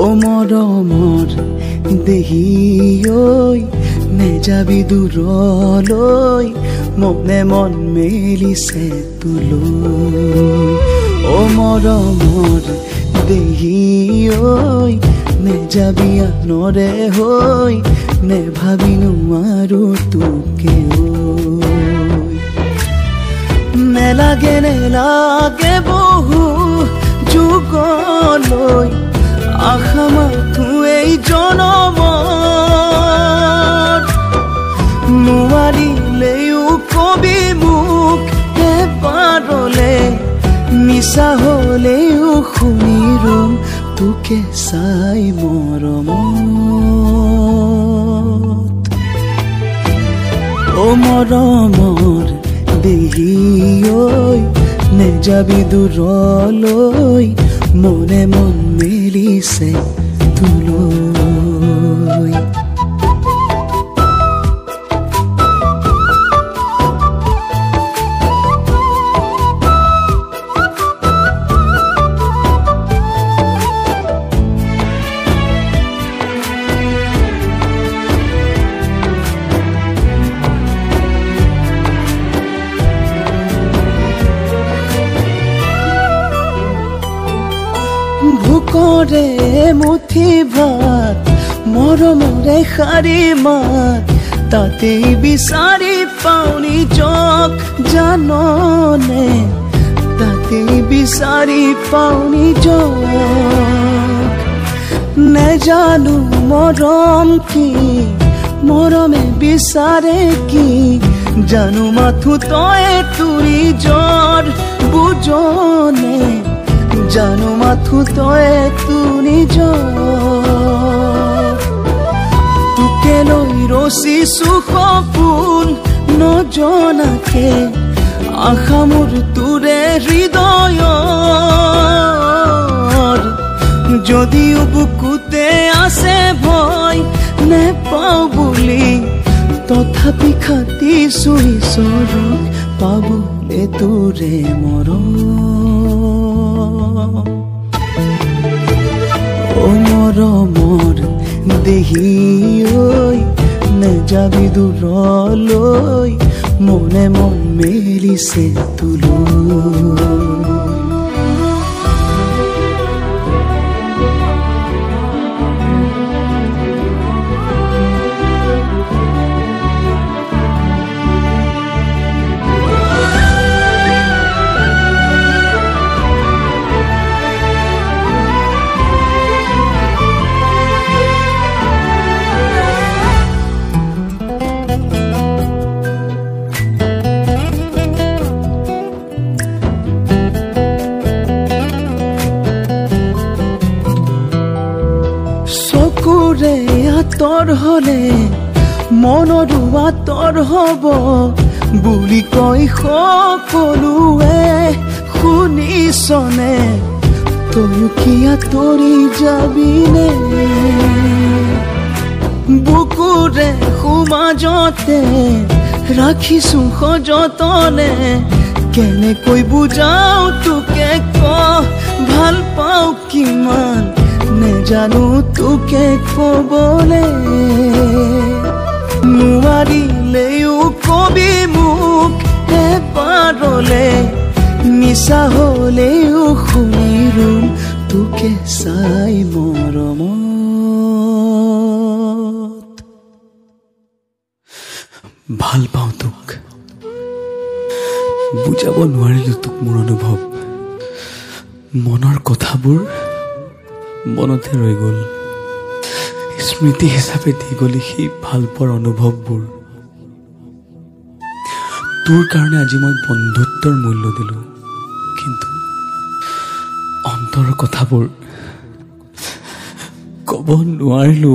ও মৰমৰ দেহি ঐ নেযাবি দূৰলৈ মনে মন মেলিছে তোলৈ ও মৰমৰ দেহি ঐ নেযাবি আনৰে হৈ নেভাবি নোৱাৰো তোকে নেলাগে নেলাগে বহু যুগলৈ আশা মাথো এই জনমত নোৱাৰিলেও কবি মোক এবাৰলে মিছা হলেও শুনিৰোম তোকে চাই মৰমত ও মৰমৰ দেহি ঐ নেযাবি দূৰলৈ মনে মন মেলিছে তোলৈ ভোকৰে মুঠি ভাত মৰমৰে শাৰী মাত তাতেই বিচাৰি পাওঁ নিজক জাননে তাতেই বিচাৰি পাওঁ নিজক নেজানো মৰম কি মৰমে বিচাৰে কি জানো মাথো তই তুৰি জ্বৰ বুজনে জানো মাথো তই তুনি তোকে লৈ ৰচিছো সপোন নজনাকে আশা মোৰ তোৰে হৃদয়ৰ যদিও বুকুতে আছে ভয় নেপাওঁ বুলি তথাপি খাটিছো ঈশ্বৰক পাবলে তোৰে মৰম ও মৰমৰ দেহি ঐ নেযাবি দূৰলৈ মনে মন মেলিছে তোলৈ চকুৰে আঁতৰ হলে মনৰো আঁতৰ হব বুলি কয় সকলোৱে শুনিছনে তয়ো কি আঁতৰি যাবিনে বুকুৰে সমাজতে ৰাখিছো সযতনে কেনেকৈ বুজাও তোকে ক ভাল পাওঁ কিমান নেজানো তোকে কবলে নোৱাৰিলেও কবি মোক এবাৰলে মিছা হলেও শুনিৰোম তোকে চাই মৰমত ভাল পাওঁ তোক বুজাব নোৱাৰিলো তোক মোৰ অনুভৱ মনৰ কথাবোৰ মনতে ৰৈ গ'ল স্মৃতি হিচাপে দি গলি সেই ভাল পোৱাৰ অনুভৱবোৰ তোৰ কাৰণে আজি মই বন্ধুত্বৰ মূল্য দিলো কিন্তু অন্তৰৰ কথাবোৰ ক'ব নোৱাৰিলো